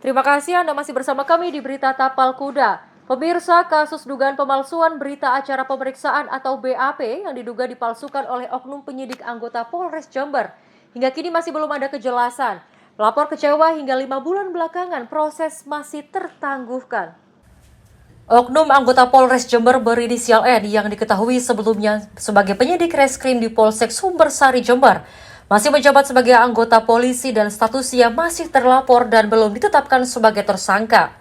Terima kasih Anda masih bersama kami di Berita Tapal Kuda. Pemirsa, kasus dugaan pemalsuan berita acara pemeriksaan atau BAP yang diduga dipalsukan oleh oknum penyidik anggota Polres Jember. Hingga kini masih belum ada kejelasan. Pelapor kecewa hingga 5 bulan belakangan proses masih tertangguhkan. Oknum anggota Polres Jember berinisial N yang diketahui sebelumnya sebagai penyidik reskrim di Polsek Sumbersari Jember masih menjabat sebagai anggota polisi dan statusnya masih terlapor dan belum ditetapkan sebagai tersangka.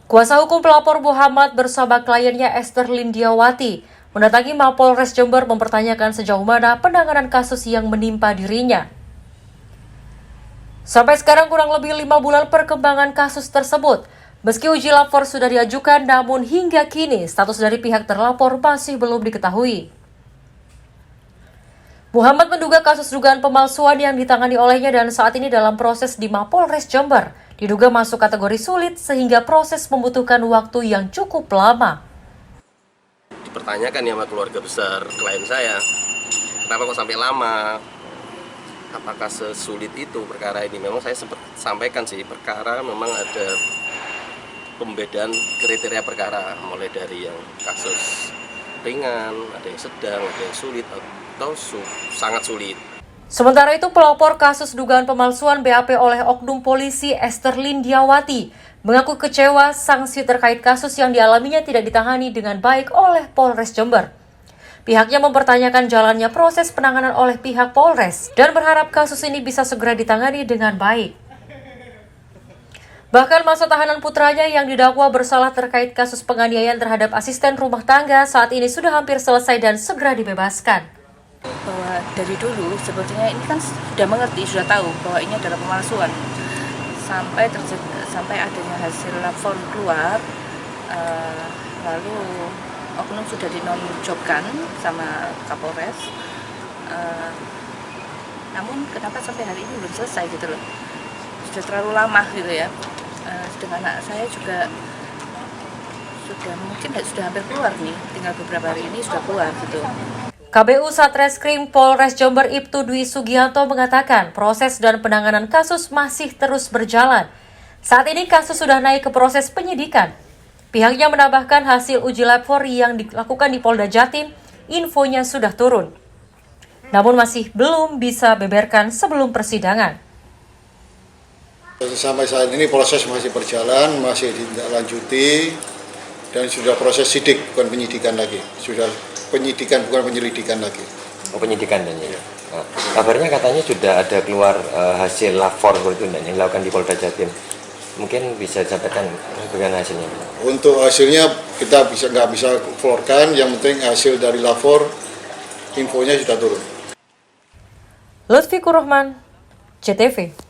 Kuasa hukum pelapor Muhammad bersama kliennya Esther Lindiawati mendatangi Mapolres Jember mempertanyakan sejauh mana penanganan kasus yang menimpa dirinya. Sampai sekarang kurang lebih 5 bulan perkembangan kasus tersebut. Meski uji lapor sudah diajukan, namun hingga kini status dari pihak terlapor masih belum diketahui. Muhammad menduga kasus dugaan pemalsuan yang ditangani olehnya dan saat ini dalam proses di Mapolres Jember diduga masuk kategori sulit sehingga proses membutuhkan waktu yang cukup lama. Dipertanyakan ya sama keluarga besar klien saya, kenapa kok sampai lama? Apakah sesulit itu perkara ini? Memang saya sempat sampaikan sih, perkara memang ada pembedaan kriteria perkara, mulai dari yang kasus ringan, ada yang sedang, ada yang sulit, atau sangat sulit. Sementara itu, pelapor kasus dugaan pemalsuan BAP oleh oknum polisi Esther Lindiawati mengaku kecewa sanksi terkait kasus yang dialaminya tidak ditangani dengan baik oleh Polres Jember. Pihaknya mempertanyakan jalannya proses penanganan oleh pihak Polres dan berharap kasus ini bisa segera ditangani dengan baik. Bahkan masa tahanan putranya yang didakwa bersalah terkait kasus penganiayaan terhadap asisten rumah tangga saat ini sudah hampir selesai dan segera dibebaskan. Bahwa dari dulu sebetulnya ini kan sudah mengerti, sudah tahu bahwa ini adalah pemalsuan. Sampai adanya hasil lapor keluar, lalu oknum sudah dinonjobkan sama Kapolres. Namun kenapa sampai hari ini belum selesai gitu loh? Sudah terlalu lama gitu ya. Sedangkan anak saya juga sudah hampir keluar nih, tinggal beberapa hari ini sudah keluar gitu. KBU Satreskrim Polres Jember Ibtu Dwi Sugianto mengatakan proses dan penanganan kasus masih terus berjalan. Saat ini kasus sudah naik ke proses penyidikan. Pihaknya menambahkan hasil uji lapor yang dilakukan di Polda Jatim, infonya sudah turun. Namun masih belum bisa beberkan sebelum persidangan. Sampai saat ini proses masih berjalan, masih ditindaklanjuti dan sudah proses sidik, bukan penyidikan lagi. Sudah penyidikan, bukan penyelidikan lagi. Oh, penyidikan dan ya. Nah, kabarnya katanya sudah ada keluar hasil lapor itu yang dilakukan di Polda Jatim. Mungkin bisa disampaikan bagaimana hasilnya? Untuk hasilnya kita nggak bisa keluarkan, yang penting hasil dari lapor infonya sudah turun. Lutfi Kurrahman, CTV.